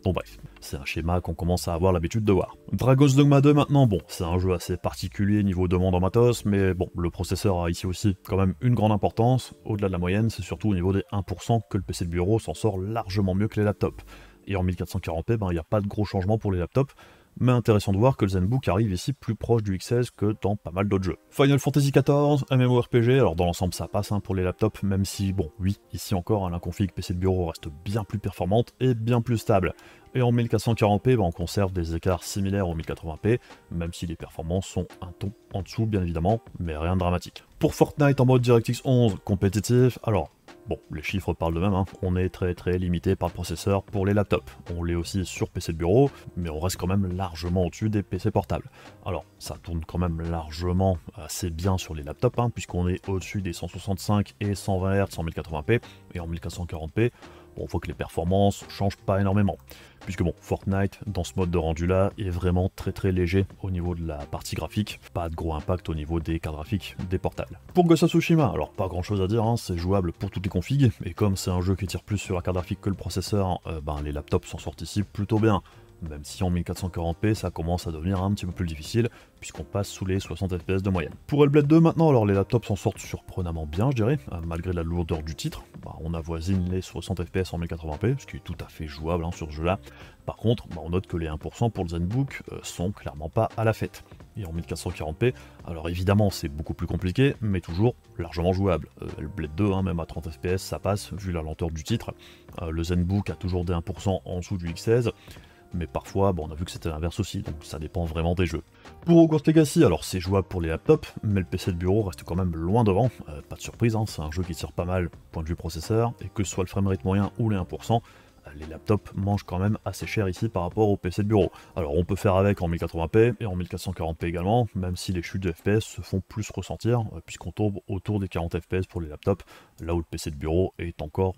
Speaker 1: Bon bref, c'est un schéma qu'on commence à avoir l'habitude de voir. Dragon's Dogma 2 maintenant, c'est un jeu assez particulier niveau demande en matos, mais le processeur a ici aussi quand même une grande importance. Au-delà de la moyenne, c'est surtout au niveau des 1% que le PC de bureau s'en sort largement mieux que les laptops. Et en 1440p, il n'y a pas de gros changements pour les laptops, mais intéressant de voir que le ZenBook arrive ici plus proche du X16 que dans pas mal d'autres jeux. Final Fantasy XIV, MMORPG, alors dans l'ensemble ça passe pour les laptops, même si, oui, ici encore, la config PC de bureau reste bien plus performante et bien plus stable. Et en 1440p, on conserve des écarts similaires au 1080p, même si les performances sont un ton en dessous, bien évidemment, mais rien de dramatique. Pour Fortnite en mode DirectX 11 compétitif, alors, les chiffres parlent d'eux-mêmes, on est très limité par le processeur pour les laptops. On l'est aussi sur PC de bureau, mais on reste quand même largement au-dessus des PC portables. Alors, ça tourne quand même largement assez bien sur les laptops, puisqu'on est au-dessus des 165 et 120 Hz en 1080p, et en 1440p, on voit que les performances changent pas énormément. Puisque Fortnite, dans ce mode de rendu là, est vraiment très léger au niveau de la partie graphique, pas de gros impact au niveau des cartes graphiques des portables. Pour Ghost of Tsushima, alors pas grand chose à dire, c'est jouable pour toutes les configs, et comme c'est un jeu qui tire plus sur la carte graphique que le processeur, les laptops s'en sortent ici plutôt bien. Même si en 1440p ça commence à devenir un petit peu plus difficile, puisqu'on passe sous les 60 fps de moyenne. Pour Hellblade 2 maintenant, alors les laptops s'en sortent surprenamment bien, je dirais, malgré la lourdeur du titre. On avoisine les 60 fps en 1080p, ce qui est tout à fait jouable sur ce jeu-là. Par contre, on note que les 1% pour le ZenBook sont clairement pas à la fête. Et en 1440p, alors évidemment c'est beaucoup plus compliqué, mais toujours largement jouable. Hellblade 2, même à 30 fps, ça passe, vu la lenteur du titre. Le ZenBook a toujours des 1% en dessous du X16, mais parfois, on a vu que c'était l'inverse aussi, donc ça dépend vraiment des jeux. Pour Hogwarts Legacy, alors c'est jouable pour les laptops, mais le PC de bureau reste quand même loin devant, pas de surprise, c'est un jeu qui tire pas mal, point de vue processeur, et que ce soit le framerate moyen ou les 1%, les laptops mangent quand même assez cher ici par rapport au PC de bureau. Alors on peut faire avec en 1080p et en 1440p également, même si les chutes de FPS se font plus ressentir, puisqu'on tombe autour des 40 fps pour les laptops, là où le PC de bureau est encore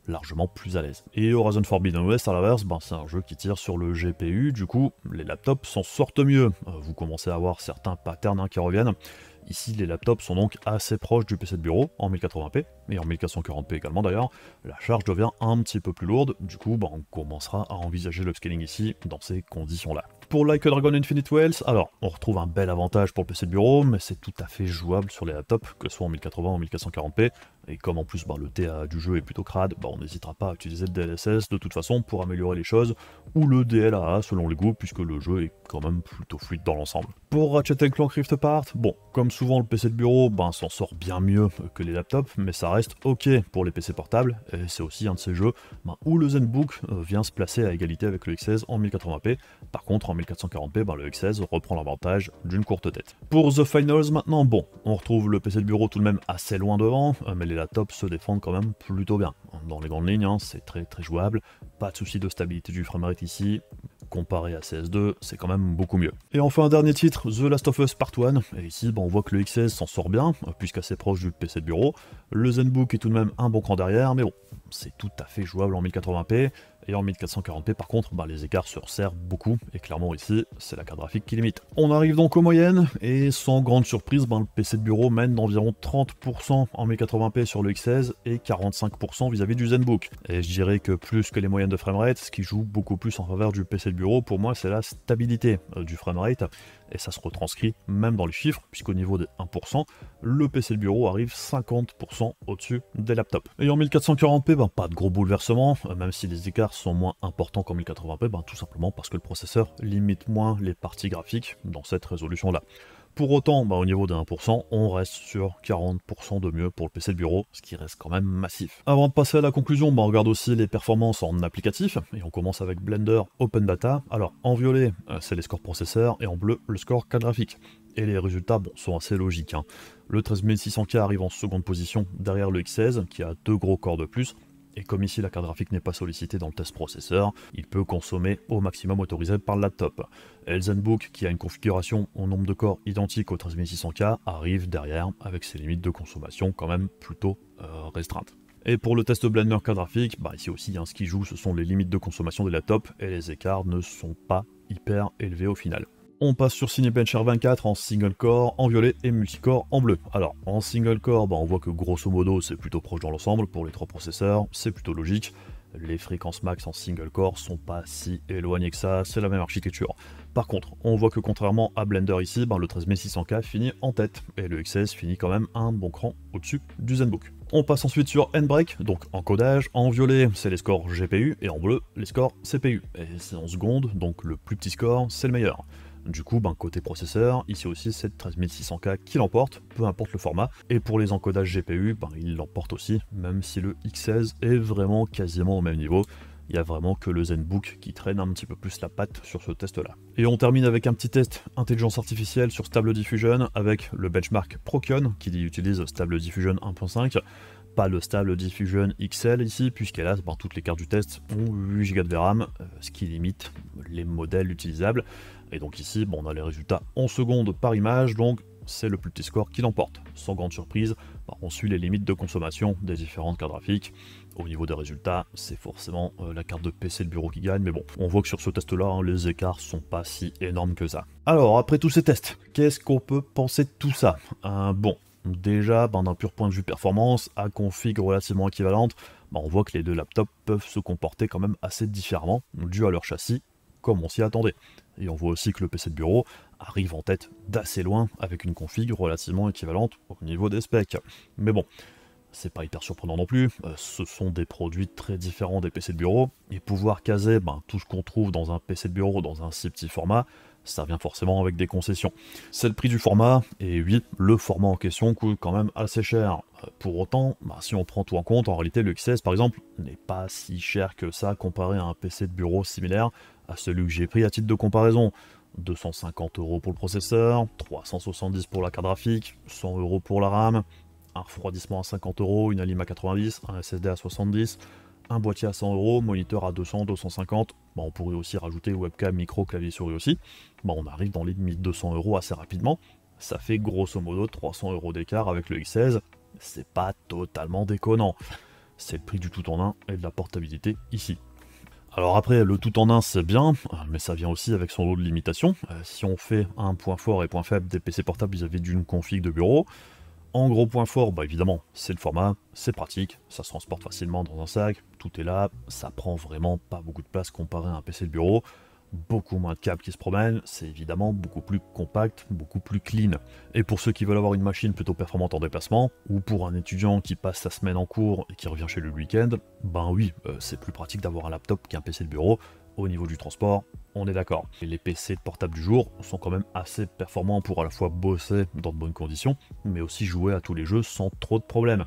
Speaker 1: largement plus à l'aise. Et Horizon Forbidden West à l'inverse, c'est un jeu qui tire sur le GPU, du coup les laptops s'en sortent mieux. Vous commencez à avoir certains patterns qui reviennent. Ici les laptops sont donc assez proches du PC de bureau en 1080p, et en 1440p également d'ailleurs. La charge devient un petit peu plus lourde, du coup on commencera à envisager l'upscaling ici dans ces conditions là. Pour Like a Dragon Infinite Wells, alors on retrouve un bel avantage pour le PC de bureau, mais c'est tout à fait jouable sur les laptops, que ce soit en 1080 ou en 1440p, et comme en plus le TA du jeu est plutôt crade, on n'hésitera pas à utiliser le DLSS de toute façon pour améliorer les choses, ou le DLAA selon les goûts, puisque le jeu est quand même plutôt fluide dans l'ensemble. Pour Ratchet & Clank Rift Apart, bon, comme souvent le PC de bureau s'en sort bien mieux que les laptops, mais ça reste ok pour les PC portables, et c'est aussi un de ces jeux où le ZenBook vient se placer à égalité avec le X16 en 1080p. Par contre en 1440p, le X16 reprend l'avantage d'une courte tête. Pour The Finals maintenant, bon, on retrouve le PC de bureau tout de même assez loin devant, mais les laptops se défendent quand même plutôt bien. Dans les grandes lignes, c'est très jouable, pas de souci de stabilité du framerate ici, comparé à CS2, c'est quand même beaucoup mieux. Et enfin un dernier titre, The Last of Us Part 1, et ici on voit que le X16 s'en sort bien, puisqu'assez proche du PC de bureau, le ZenBook est tout de même un bon cran derrière, mais bon, c'est tout à fait jouable en 1080p, et en 1440p par contre, les écarts se resserrent beaucoup, et clairement ici, c'est la carte graphique qui limite. On arrive donc aux moyennes, et sans grande surprise, le PC de bureau mène d'environ 30% en 1080p sur le X16, et 45% vis-à-vis du ZenBook. Et je dirais que plus que les moyennes de framerate, ce qui joue beaucoup plus en faveur du PC de bureau, pour moi, c'est la stabilité du framerate, et ça se retranscrit même dans les chiffres, puisqu'au niveau des 1%, le PC de bureau arrive 50% au-dessus des laptops. Et en 1440p, pas de gros bouleversements, même si les écarts sont moins importants qu'en 1080p, tout simplement parce que le processeur limite moins les parties graphiques dans cette résolution-là. Pour autant, au niveau des 1%, on reste sur 40% de mieux pour le PC de bureau, ce qui reste quand même massif. Avant de passer à la conclusion, on regarde aussi les performances en applicatif, et on commence avec Blender Open Data. Alors, en violet, c'est les scores processeurs, et en bleu, le score carte graphique. Et les résultats sont assez logiques. Le 13600K arrive en seconde position derrière le X16, qui a 2 gros corps de plus, et comme ici la carte graphique n'est pas sollicitée dans le test processeur, il peut consommer au maximum autorisé par le laptop. Et le ZenBook, qui a une configuration au nombre de corps identique au 13600K, arrive derrière avec ses limites de consommation quand même plutôt restreintes. Et pour le test Blender carte graphique, ici aussi ce qui joue ce sont les limites de consommation des laptops, et les écarts ne sont pas hyper élevés au final. On passe sur Cinebench R24 en single core en violet et multicore en bleu. Alors en single core, on voit que grosso modo c'est plutôt proche dans l'ensemble pour les 3 processeurs, c'est plutôt logique. Les fréquences max en single core sont pas si éloignées que ça, c'est la même architecture. Par contre, on voit que contrairement à Blender ici, le 13600K finit en tête, et le X16 finit quand même un bon cran au-dessus du ZenBook. On passe ensuite sur N-Break, donc encodage. En violet, c'est les scores GPU, et en bleu, les scores CPU. Et c'est en seconde, donc le plus petit score, c'est le meilleur. Du coup, côté processeur, ici aussi c'est 13600K qui l'emporte, peu importe le format. Et pour les encodages GPU, il l'emporte aussi, même si le X16 est vraiment quasiment au même niveau. Il n'y a vraiment que le ZenBook qui traîne un petit peu plus la patte sur ce test-là. Et on termine avec un petit test intelligence artificielle sur Stable Diffusion avec le benchmark Procyon qui utilise Stable Diffusion 1.5. Pas le Stable Diffusion XL ici, puisqu'hélas, toutes les cartes du test ont 8 Go de VRAM, ce qui limite les modèles utilisables. Et donc ici, on a les résultats en secondes par image, donc c'est le plus petit score qui l'emporte. Sans grande surprise, on suit les limites de consommation des différentes cartes graphiques. Au niveau des résultats, c'est forcément la carte de PC de bureau qui gagne, mais bon, on voit que sur ce test-là, les écarts sont pas si énormes que ça. Alors, après tous ces tests, qu'est-ce qu'on peut penser de tout ça? Bon, déjà, d'un pur point de vue performance, à config relativement équivalente, on voit que les deux laptops peuvent se comporter quand même assez différemment, dû à leur châssis, comme on s'y attendait. Et on voit aussi que le PC de bureau arrive en tête d'assez loin avec une config relativement équivalente au niveau des specs. Mais bon, c'est pas hyper surprenant non plus, ce sont des produits très différents des PC de bureau, et pouvoir caser tout ce qu'on trouve dans un PC de bureau dans un si petit format, ça vient forcément avec des concessions. C'est le prix du format, et oui, le format en question coûte quand même assez cher. Pour autant, si on prend tout en compte, en réalité le X16 par exemple n'est pas si cher que ça comparé à un PC de bureau similaire à celui que j'ai pris à titre de comparaison. 250 € pour le processeur, 370 pour la carte graphique, 100 € pour la RAM, un refroidissement à 50 €, une Alim à 90, un SSD à 70, un boîtier à 100 €, moniteur à 200, 250, on pourrait aussi rajouter webcam, micro, clavier, souris aussi. On arrive dans les 1200 € assez rapidement. Ça fait grosso modo 300 € d'écart avec le X16. C'est pas totalement déconnant. C'est le prix du tout en un et de la portabilité ici. Alors après, le tout en un c'est bien, mais ça vient aussi avec son lot de limitations. Si on fait un point fort et point faible des PC portables vis-à-vis d'une config de bureau, en gros point fort, évidemment, c'est le format, c'est pratique, ça se transporte facilement dans un sac, tout est là, ça prend vraiment pas beaucoup de place comparé à un PC de bureau. beaucoup moins de câbles qui se promènent, c'est évidemment beaucoup plus compact, beaucoup plus clean. Et pour ceux qui veulent avoir une machine plutôt performante en déplacement, ou pour un étudiant qui passe sa semaine en cours et qui revient chez lui le week-end, ben oui, c'est plus pratique d'avoir un laptop qu'un PC de bureau. Au niveau du transport, on est d'accord. Et les PC de portable du jour sont quand même assez performants pour à la fois bosser dans de bonnes conditions, mais aussi jouer à tous les jeux sans trop de problèmes.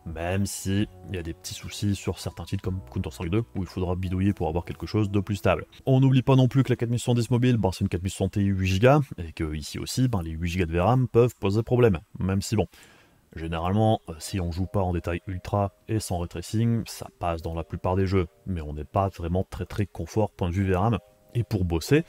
Speaker 1: Même si il y a des petits soucis sur certains titres comme Counter-Strike 2 où il faudra bidouiller pour avoir quelque chose de plus stable. On n'oublie pas non plus que la 4070 mobile, c'est une 4060 Ti 8Go et que ici aussi, les 8Go de VRAM peuvent poser problème. Même si bon, généralement, si on joue pas en détail ultra et sans ray tracing, ça passe dans la plupart des jeux, mais on n'est pas vraiment très confort point de vue VRAM. Et pour bosser,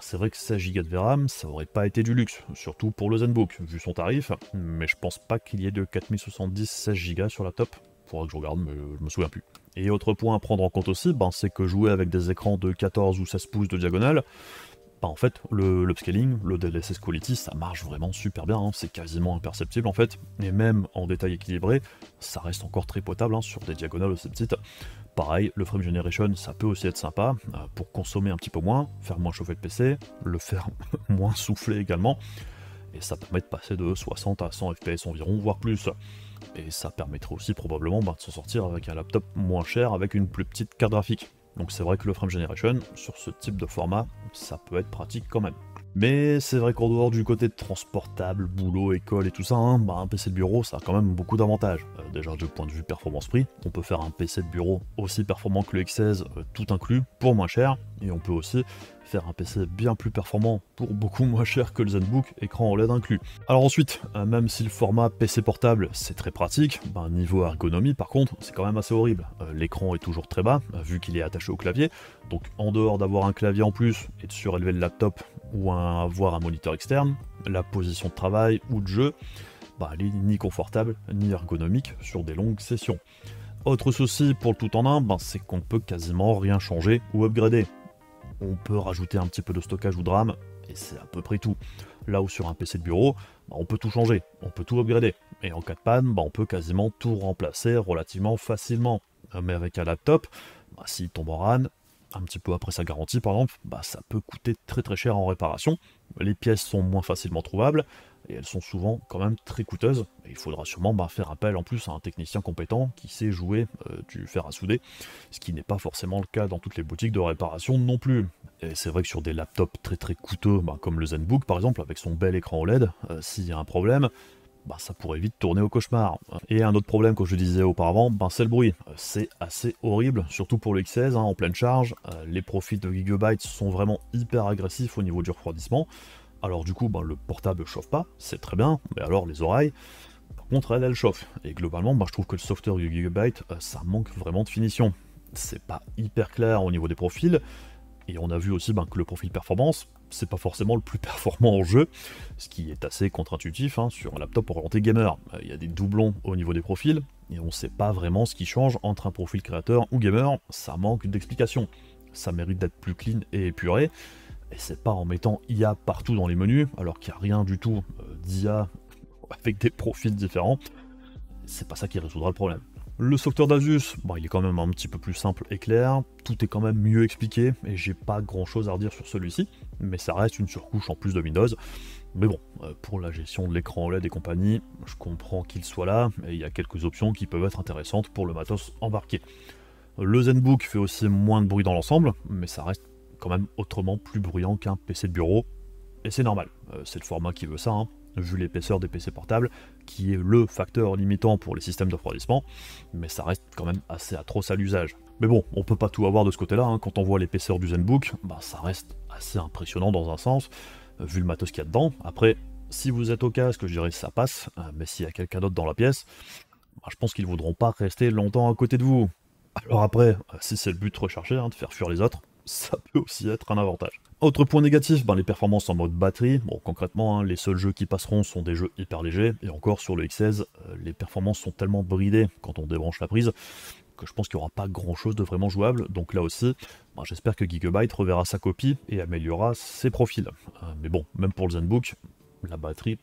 Speaker 1: c'est vrai que 16 Go de VRAM, ça aurait pas été du luxe, surtout pour le ZenBook, vu son tarif, mais je pense pas qu'il y ait de 4070 16 Go sur la top. Faudra que je regarde, mais je me souviens plus. Et autre point à prendre en compte aussi, c'est que jouer avec des écrans de 14 ou 16 pouces de diagonale, en fait, l'upscaling, le DLSS Quality, ça marche vraiment super bien, c'est quasiment imperceptible en fait, et même en détail équilibré, ça reste encore très potable sur des diagonales aussi petites. Pareil, le frame generation, ça peut aussi être sympa, pour consommer un petit peu moins, faire moins chauffer le PC, le faire moins souffler également, et ça permet de passer de 60 à 100 fps environ, voire plus. Et ça permettrait aussi probablement de s'en sortir avec un laptop moins cher, avec une plus petite carte graphique. Donc c'est vrai que le frame generation, sur ce type de format, ça peut être pratique quand même. Mais c'est vrai qu'en dehors du côté de transportable, boulot, école et tout ça, un PC de bureau, ça a quand même beaucoup d'avantages. Déjà du point de vue performance-prix, on peut faire un PC de bureau aussi performant que le X16, tout inclus, pour moins cher, et on peut aussi faire un PC bien plus performant pour beaucoup moins cher que le ZenBook, écran OLED inclus. Alors ensuite, même si le format PC portable c'est très pratique, niveau ergonomie par contre c'est quand même assez horrible. L'écran est toujours très bas, vu qu'il est attaché au clavier, donc en dehors d'avoir un clavier en plus et de surélever le laptop ou avoir un moniteur externe, la position de travail ou de jeu, elle est ni confortable ni ergonomique sur des longues sessions. Autre souci pour le tout en un, c'est qu'on ne peut quasiment rien changer ou upgrader. On peut rajouter un petit peu de stockage ou de RAM, et c'est à peu près tout. Là où sur un PC de bureau, on peut tout changer, on peut tout upgrader. Et en cas de panne, on peut quasiment tout remplacer relativement facilement. Mais avec un laptop, s'il tombe en rade, un petit peu après sa garantie par exemple, ça peut coûter très cher en réparation. Les pièces sont moins facilement trouvables, et elles sont souvent quand même très coûteuses. Et il faudra sûrement faire appel en plus à un technicien compétent qui sait jouer du fer à souder, ce qui n'est pas forcément le cas dans toutes les boutiques de réparation non plus. Et c'est vrai que sur des laptops très coûteux, comme le ZenBook par exemple, avec son bel écran OLED, s'il y a un problème, ça pourrait vite tourner au cauchemar. Et un autre problème, comme je disais auparavant, c'est le bruit. C'est assez horrible, surtout pour le X16, en pleine charge. Les profils de Gigabyte sont vraiment hyper agressifs au niveau du refroidissement. Alors du coup, le portable chauffe pas, c'est très bien, mais alors les oreilles, par contre, elles chauffent. Et globalement, je trouve que le software du Gigabyte, ça manque vraiment de finition. C'est pas hyper clair au niveau des profils, et on a vu aussi que le profil performance, c'est pas forcément le plus performant en jeu, ce qui est assez contre-intuitif sur un laptop orienté gamer. Il y a des doublons au niveau des profils, et on sait pas vraiment ce qui change entre un profil créateur ou gamer, ça manque d'explication. Ça mérite d'être plus clean et épuré, et c'est pas en mettant IA partout dans les menus, alors qu'il n'y a rien du tout d'IA avec des profils différents, c'est pas ça qui résoudra le problème. Le software d'Asus, il est quand même un petit peu plus simple et clair, tout est quand même mieux expliqué, et j'ai pas grand chose à redire sur celui-ci, mais ça reste une surcouche en plus de Windows. Mais bon, pour la gestion de l'écran OLED et compagnie, je comprends qu'il soit là, et il y a quelques options qui peuvent être intéressantes pour le matos embarqué. Le ZenBook fait aussi moins de bruit dans l'ensemble, mais ça reste quand même autrement plus bruyant qu'un PC de bureau, et c'est normal, c'est le format qui veut ça, vu l'épaisseur des PC portables, qui est le facteur limitant pour les systèmes de refroidissement, mais ça reste quand même assez atroce à l'usage. Mais bon, on peut pas tout avoir de ce côté-là, quand on voit l'épaisseur du ZenBook, ça reste assez impressionnant dans un sens, vu le matos qu'il y a dedans. Après, si vous êtes au casque, je dirais que ça passe, mais s'il y a quelqu'un d'autre dans la pièce, je pense qu'ils voudront pas rester longtemps à côté de vous. Alors après, si c'est le but recherché, de faire fuir les autres, ça peut aussi être un avantage. Autre point négatif, les performances en mode batterie. Bon, concrètement, les seuls jeux qui passeront sont des jeux hyper légers, et encore sur le X16, les performances sont tellement bridées quand on débranche la prise, que je pense qu'il n'y aura pas grand chose de vraiment jouable, donc là aussi, j'espère que Gigabyte reverra sa copie et améliorera ses profils. Mais bon, même pour le ZenBook, la batterie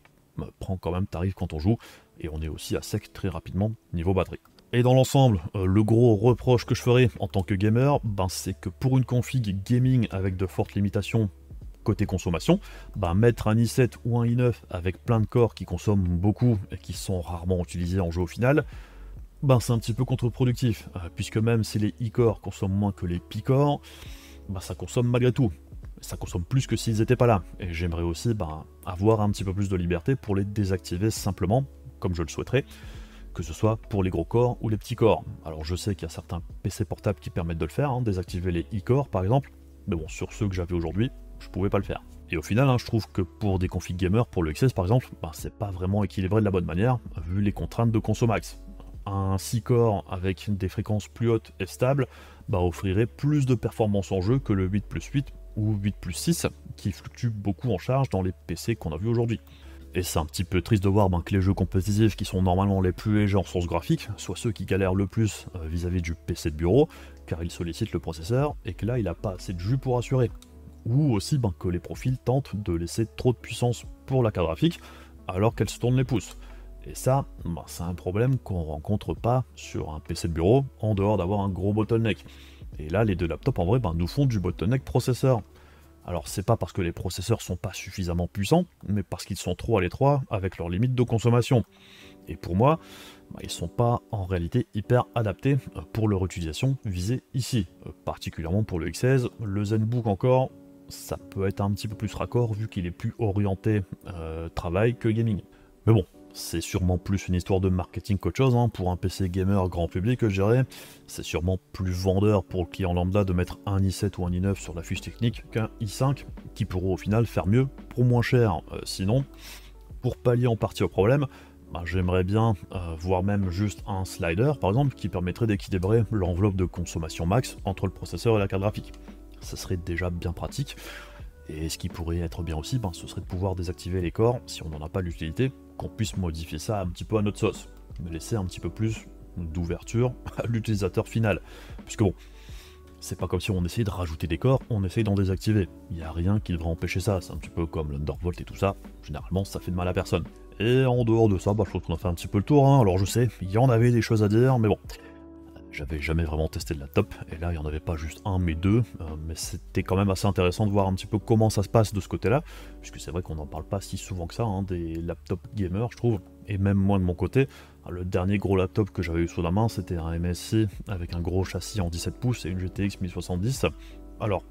Speaker 1: prend quand même tarif quand on joue, et on est aussi à sec très rapidement niveau batterie. Et dans l'ensemble, le gros reproche que je ferai en tant que gamer, ben, c'est que pour une config gaming avec de fortes limitations côté consommation, ben, mettre un i7 ou un i9 avec plein de corps qui consomment beaucoup et qui sont rarement utilisés en jeu au final, ben, c'est un petit peu contre-productif, puisque même si les i-core consomment moins que les pi-core, ben, ça consomme malgré tout. Ça consomme plus que s'ils n'étaient pas là. Et j'aimerais aussi avoir un petit peu plus de liberté pour les désactiver simplement, comme je le souhaiterais, que ce soit pour les gros corps ou les petits corps. Alors je sais qu'il y a certains PC portables qui permettent de le faire, désactiver les i-core par exemple, mais bon, sur ceux que j'avais aujourd'hui, je pouvais pas le faire. Et au final, je trouve que pour des configs gamers, pour le XS par exemple, c'est pas vraiment équilibré de la bonne manière, vu les contraintes de consomax. Un 6 corps avec des fréquences plus hautes et stables offrirait plus de performance en jeu que le 8+8 ou 8+6 qui fluctuent beaucoup en charge dans les PC qu'on a vu aujourd'hui. Et c'est un petit peu triste de voir que les jeux compétitifs qui sont normalement les plus légers en source graphique soient ceux qui galèrent le plus vis-à-vis du PC de bureau, car ils sollicitent le processeur et que là il n'a pas assez de jus pour assurer. Ou aussi que les profils tentent de laisser trop de puissance pour la carte graphique alors qu'elle se tourne les pouces. Et ça, c'est un problème qu'on rencontre pas sur un PC de bureau en dehors d'avoir un gros bottleneck. Et là les deux laptops en vrai nous font du bottleneck processeur. Alors c'est pas parce que les processeurs sont pas suffisamment puissants, mais parce qu'ils sont trop à l'étroit avec leurs limites de consommation. Et pour moi, ils sont pas en réalité hyper adaptés pour leur utilisation visée ici. Particulièrement pour le X16, le ZenBook encore, ça peut être un petit peu plus raccord vu qu'il est plus orienté travail que gaming. Mais bon, c'est sûrement plus une histoire de marketing qu'autre chose, pour un PC gamer grand public, je dirais. C'est sûrement plus vendeur pour le client lambda de mettre un i7 ou un i9 sur la fiche technique qu'un i5, qui pourrait au final faire mieux pour moins cher. Sinon, pour pallier en partie au problème, j'aimerais bien voir même juste un slider, par exemple, qui permettrait d'équilibrer l'enveloppe de consommation max entre le processeur et la carte graphique. Ça serait déjà bien pratique. Et ce qui pourrait être bien aussi, ce serait de pouvoir désactiver les corps si on n'en a pas l'utilité, qu'on puisse modifier ça un petit peu à notre sauce, mais laisser un petit peu plus d'ouverture à l'utilisateur final. Puisque bon, c'est pas comme si on essayait de rajouter des corps, on essaye d'en désactiver. Il n'y a rien qui devrait empêcher ça, c'est un petit peu comme l'Undervolt et tout ça, généralement ça fait de mal à personne. Et en dehors de ça, je trouve qu'on a fait un petit peu le tour, alors je sais, il y en avait des choses à dire, mais bon. J'avais jamais vraiment testé de laptop, et là il n'y en avait pas juste un mais deux, mais c'était quand même assez intéressant de voir un petit peu comment ça se passe de ce côté-là, puisque c'est vrai qu'on n'en parle pas si souvent que ça, des laptops gamers je trouve, et même moi de mon côté, le dernier gros laptop que j'avais eu sous la main c'était un MSI avec un gros châssis en 17 pouces et une GTX 1070, alors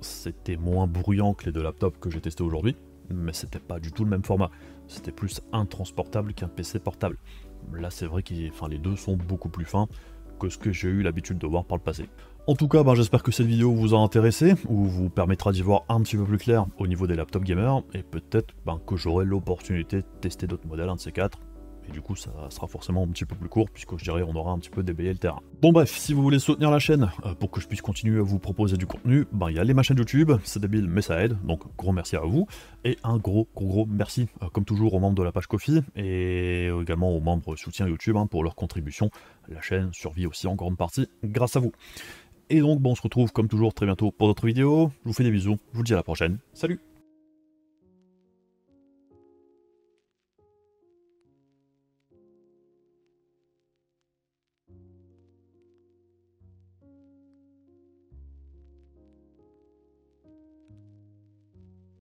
Speaker 1: c'était moins bruyant que les deux laptops que j'ai testés aujourd'hui, mais c'était pas du tout le même format, c'était plus intransportable qu'un PC portable. Là c'est vrai que les deux sont beaucoup plus fins que ce que j'ai eu l'habitude de voir par le passé. En tout cas, j'espère que cette vidéo vous a intéressé, ou vous permettra d'y voir un petit peu plus clair au niveau des laptops gamers, et peut-être que j'aurai l'opportunité de tester d'autres modèles, un de ces quatre, et du coup ça sera forcément un petit peu plus court, puisque je dirais on aura un petit peu déblayé le terrain. Bon bref, si vous voulez soutenir la chaîne, pour que je puisse continuer à vous proposer du contenu, il y a ma chaîne YouTube, c'est débile mais ça aide, donc gros merci à vous, et un gros merci, comme toujours, aux membres de la page Ko-fi, et également aux membres soutien YouTube pour leur contribution. La chaîne survit aussi en grande partie grâce à vous. Et donc on se retrouve comme toujours très bientôt pour d'autres vidéos, je vous fais des bisous, je vous dis à la prochaine, salut!